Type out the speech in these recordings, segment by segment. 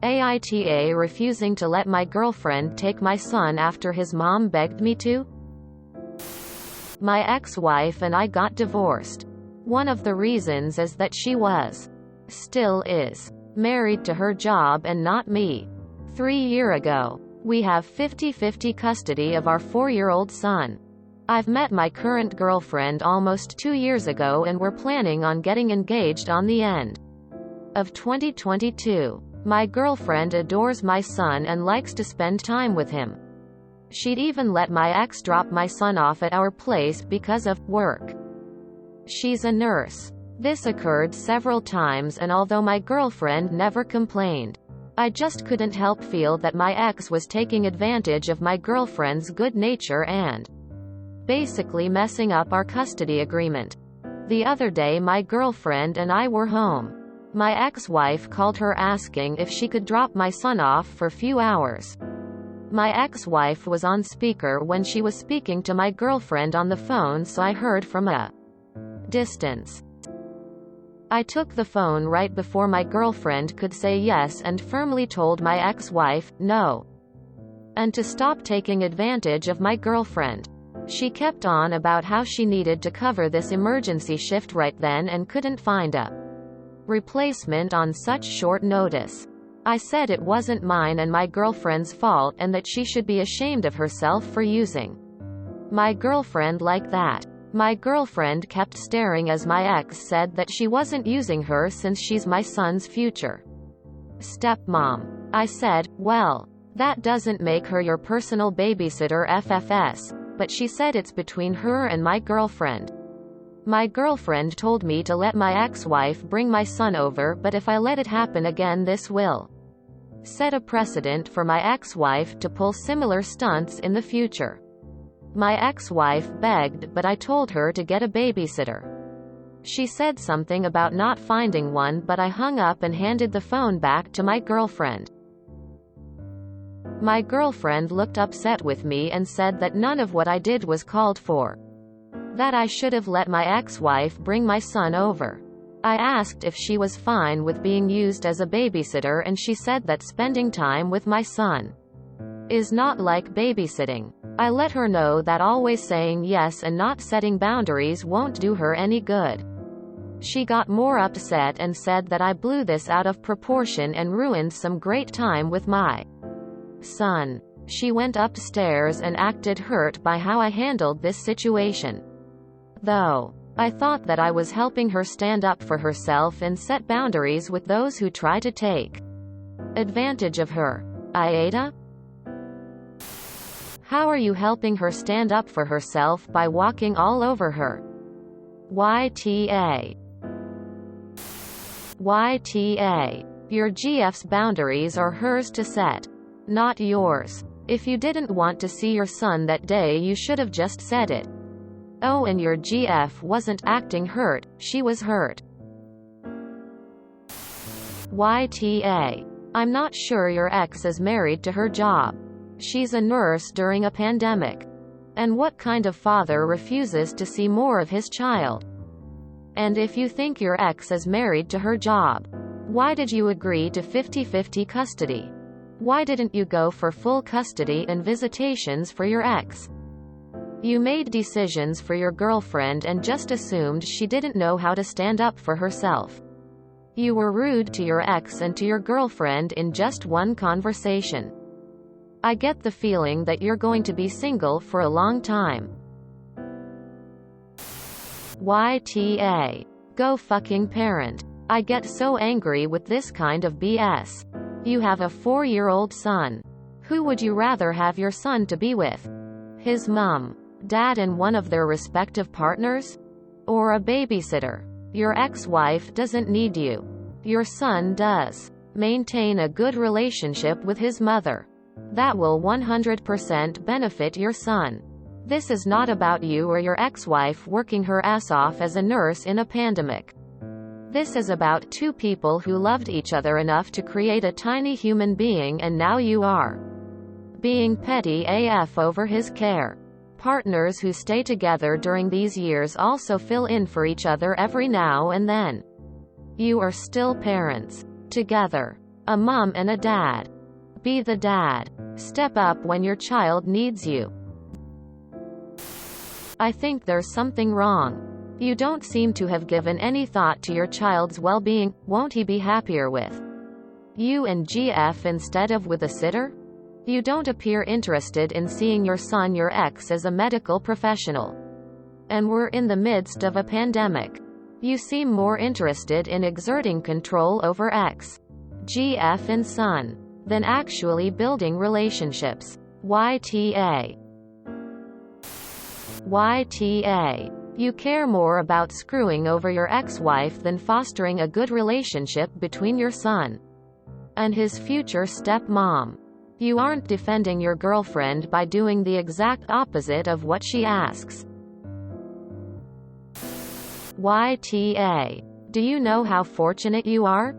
AITA refusing to let my girlfriend take my son after his mom begged me to? My ex-wife and I got divorced. One of the reasons is that she still is, married to her job and not me. 3 years ago. We have 50-50 custody of our 4-year-old son. I've met my current girlfriend almost 2 years ago and we're planning on getting engaged on the end of 2022. My girlfriend adores my son and likes to spend time with him. She'd even let my ex drop my son off at our place because of work. She's a nurse. This occurred several times, and although my girlfriend never complained, I just couldn't help feel that my ex was taking advantage of my girlfriend's good nature and basically messing up our custody agreement. The other day my girlfriend and I were home. My ex-wife called her asking if she could drop my son off for a few hours. My ex-wife was on speaker when she was speaking to my girlfriend on the phone, so I heard from a distance. I took the phone right before my girlfriend could say yes and firmly told my ex-wife, no, and to stop taking advantage of my girlfriend. She kept on about how she needed to cover this emergency shift right then and couldn't find a replacement on such short notice. I said it wasn't mine and my girlfriend's fault and that she should be ashamed of herself for using my girlfriend like that. My girlfriend kept staring as my ex said that she wasn't using her since she's my son's future stepmom. I said, well, that doesn't make her your personal babysitter FFS, but she said it's between her and my girlfriend. My girlfriend told me to let my ex-wife bring my son over, but if I let it happen again, this will set a precedent for my ex-wife to pull similar stunts in the future. My ex-wife begged, but I told her to get a babysitter. She said something about not finding one, but I hung up and handed the phone back to my girlfriend. My girlfriend looked upset with me and said that none of what I did was called for. That I should have let my ex-wife bring my son over. I asked if she was fine with being used as a babysitter, and she said that spending time with my son is not like babysitting. I let her know that always saying yes and not setting boundaries won't do her any good. She got more upset and said that I blew this out of proportion and ruined some great time with my son. She went upstairs and acted hurt by how I handled this situation. Though I thought that I was helping her stand up for herself and set boundaries with those who try to take advantage of her. AITA? How are you helping her stand up for herself by walking all over her? YTA. Your GF's boundaries are hers to set, not yours. If you didn't want to see your son that day, you should have just said it. Oh, and your GF wasn't acting hurt, she was hurt. YTA. I'm not sure your ex is married to her job. She's a nurse during a pandemic. And what kind of father refuses to see more of his child? And if you think your ex is married to her job, why did you agree to 50-50 custody? Why didn't you go for full custody and visitations for your ex? You made decisions for your girlfriend and just assumed she didn't know how to stand up for herself. You were rude to your ex and to your girlfriend in just one conversation. I get the feeling that you're going to be single for a long time. YTA. Go fucking parent. I get so angry with this kind of BS. You have a 4-year-old son. Who would you rather have your son to be with? His mom, dad, and one of their respective partners? Or a babysitter? Your ex-wife doesn't need you. Your son does. Maintain a good relationship with his mother. That will 100% benefit your son. This is not about you or your ex-wife working her ass off as a nurse in a pandemic. This is about two people who loved each other enough to create a tiny human being, and now you are being petty AF over his care. Partners who stay together during these years also fill in for each other every now and then. You are still parents. Together. A mom and a dad. Be the dad. Step up when your child needs you. I think there's something wrong. You don't seem to have given any thought to your child's well-being. Won't he be happier with you and GF instead of with a sitter? You don't appear interested in seeing your son, your ex, as a medical professional. And we're in the midst of a pandemic. You seem more interested in exerting control over ex, GF and son than actually building relationships. YTA. You care more about screwing over your ex-wife than fostering a good relationship between your son and his future stepmom. You aren't defending your girlfriend by doing the exact opposite of what she asks. YTA. Do you know how fortunate you are?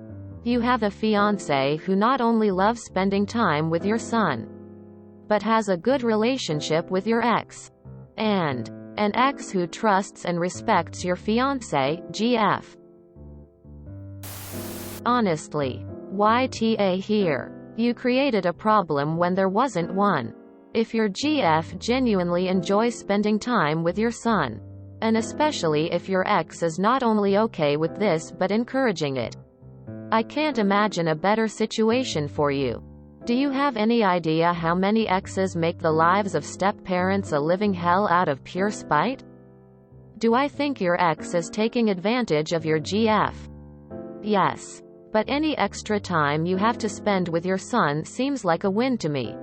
You have a fiancé who not only loves spending time with your son, but has a good relationship with your ex. And an ex who trusts and respects your fiancé, GF. Honestly, YTA here. You created a problem when there wasn't one. If your GF genuinely enjoys spending time with your son, and especially if your ex is not only okay with this but encouraging it, I can't imagine a better situation for you. Do you have any idea how many exes make the lives of step-parents a living hell out of pure spite? Do I think your ex is taking advantage of your GF? Yes. But any extra time you have to spend with your son seems like a win to me.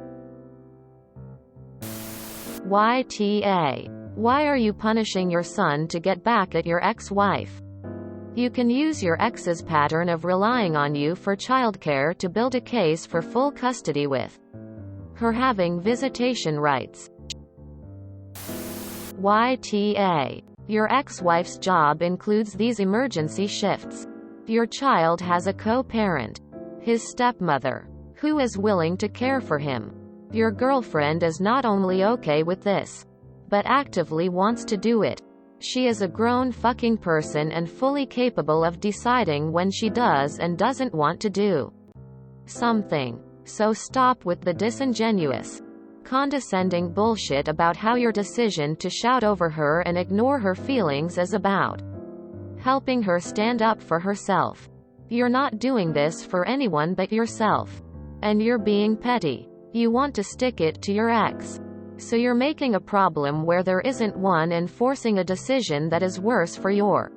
YTA. Why are you punishing your son to get back at your ex-wife? You can use your ex's pattern of relying on you for childcare to build a case for full custody with her having visitation rights. YTA. Your ex-wife's job includes these emergency shifts. Your child has a co-parent, his stepmother, who is willing to care for him. Your girlfriend is not only okay with this, but actively wants to do it. She is a grown fucking person and fully capable of deciding when she does and doesn't want to do something. So stop with the disingenuous, condescending bullshit about how your decision to shout over her and ignore her feelings is about helping her stand up for herself. You're not doing this for anyone but yourself. And you're being petty. You want to stick it to your ex. So you're making a problem where there isn't one and forcing a decision that is worse for your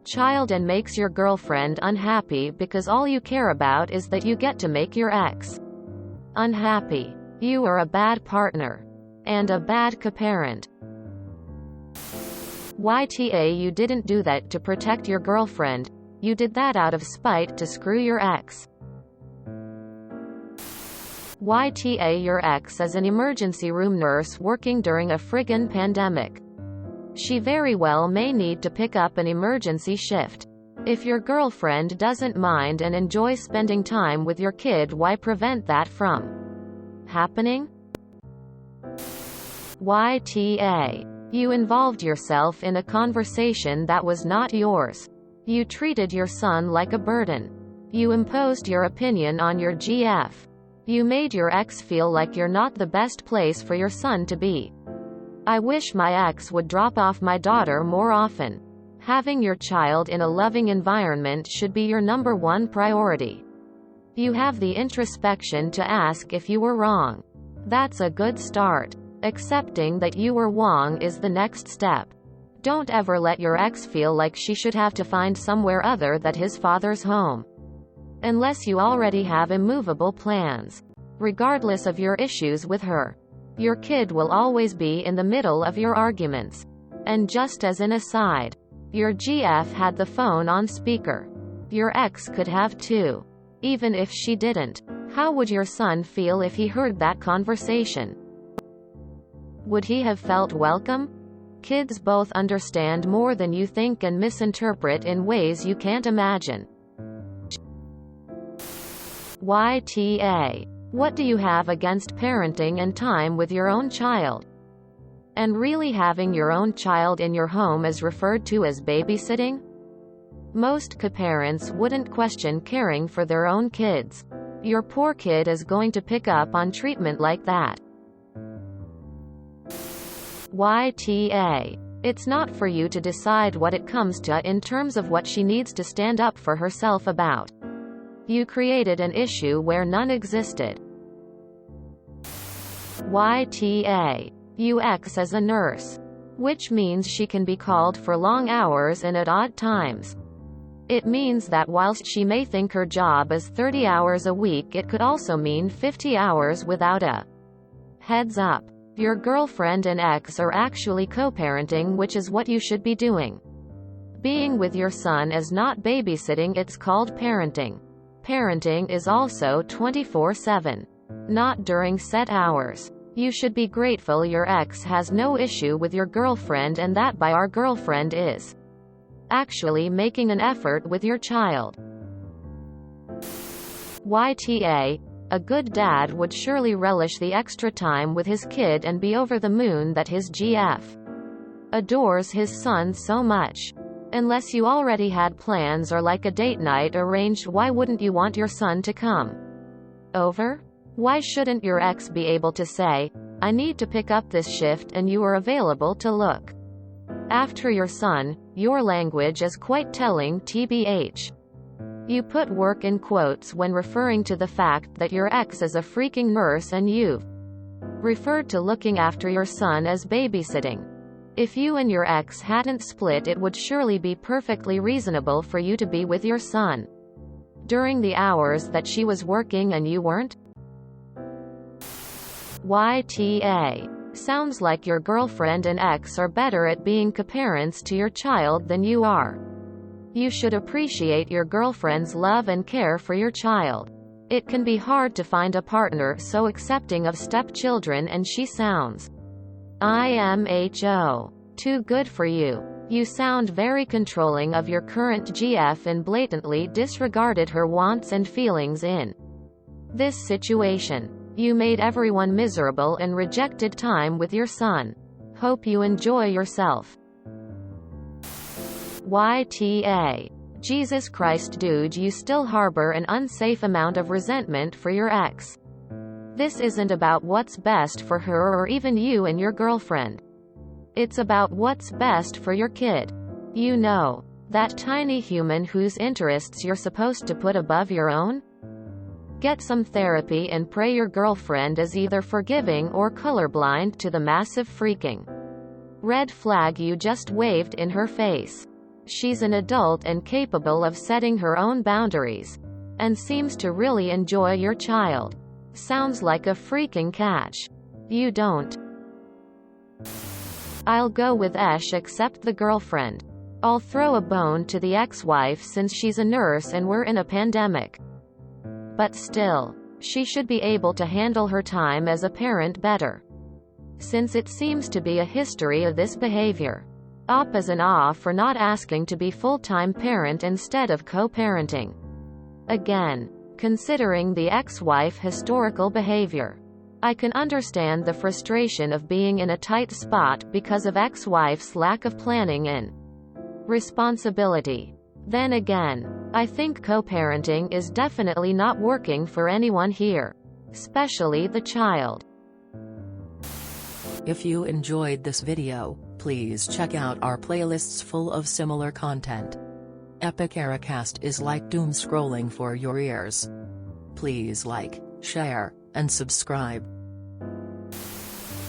child and makes your girlfriend unhappy because all you care about is that you get to make your ex unhappy. You are a bad partner. And a bad co-parent. YTA. You didn't do that to protect your girlfriend. You did that out of spite to screw your ex. YTA. Your ex is an emergency room nurse working during a friggin' pandemic. She very well may need to pick up an emergency shift. If your girlfriend doesn't mind and enjoys spending time with your kid, why prevent that from happening? YTA. You involved yourself in a conversation that was not yours. You treated your son like a burden. You imposed your opinion on your GF. You made your ex feel like you're not the best place for your son to be. I wish my ex would drop off my daughter more often. Having your child in a loving environment should be your number one priority. You have the introspection to ask if you were wrong. That's a good start. Accepting that you were wrong is the next step. Don't ever let your ex feel like she should have to find somewhere other than his father's home. Unless you already have immovable plans. Regardless of your issues with her, your kid will always be in the middle of your arguments. And just as an aside, your GF had the phone on speaker. Your ex could have too. Even if she didn't. How would your son feel if he heard that conversation? Would he have felt welcome? Kids both understand more than you think and misinterpret in ways you can't imagine. YTA. What do you have against parenting and time with your own child? And really having your own child in your home is referred to as babysitting? Most co-parents wouldn't question caring for their own kids. Your poor kid is going to pick up on treatment like that. YTA. It's not for you to decide what it comes to in terms of what she needs to stand up for herself about. You created an issue where none existed. YTA. UX as a nurse. Which means she can be called for long hours and at odd times. It means that whilst she may think her job is 30 hours a week, it could also mean 50 hours without a heads up. Your girlfriend and ex are actually co-parenting, which is what you should be doing. Being with your son is not babysitting, it's called parenting. Parenting is also 24/7. Not during set hours. You should be grateful your ex has no issue with your girlfriend, and that by our girlfriend is actually making an effort with your child. YTA. A good dad would surely relish the extra time with his kid and be over the moon that his GF adores his son so much. Unless you already had plans or like a date night arranged, why wouldn't you want your son to come over? Why shouldn't your ex be able to say, "I need to pick up this shift and you are available to look after your son"? Your language is quite telling, TBH. You put work in quotes when referring to the fact that your ex is a freaking nurse, and you've referred to looking after your son as babysitting. If you and your ex hadn't split, it would surely be perfectly reasonable for you to be with your son during the hours that she was working and you weren't. YTA. Sounds like your girlfriend and ex are better at being co-parents to your child than you are. You should appreciate your girlfriend's love and care for your child. It can be hard to find a partner so accepting of stepchildren, and she sounds IMHO. Too good for you. You sound very controlling of your current GF and blatantly disregarded her wants and feelings in this situation. You made everyone miserable and rejected time with your son. Hope you enjoy yourself. YTA. Jesus Christ, dude, you still harbor an unsafe amount of resentment for your ex. This isn't about what's best for her or even you and your girlfriend. It's about what's best for your kid. You know, that tiny human whose interests you're supposed to put above your own? Get some therapy and pray your girlfriend is either forgiving or colorblind to the massive freaking red flag you just waved in her face. She's an adult and capable of setting her own boundaries, and seems to really enjoy your child. Sounds like a freaking catch. You don't. I'll go with Esh except the girlfriend. I'll throw a bone to the ex-wife since she's a nurse and we're in a pandemic. But still, she should be able to handle her time as a parent better, since it seems to be a history of this behavior. Op as an ah for not asking to be full-time parent instead of co-parenting. Again, considering the ex-wife historical behavior, I can understand the frustration of being in a tight spot because of ex-wife's lack of planning and responsibility. Then again, I think co-parenting is definitely not working for anyone here, especially the child. If you enjoyed this video, please check out our playlists full of similar content. Epic Ericast is like doom scrolling for your ears. Please like, share, and subscribe.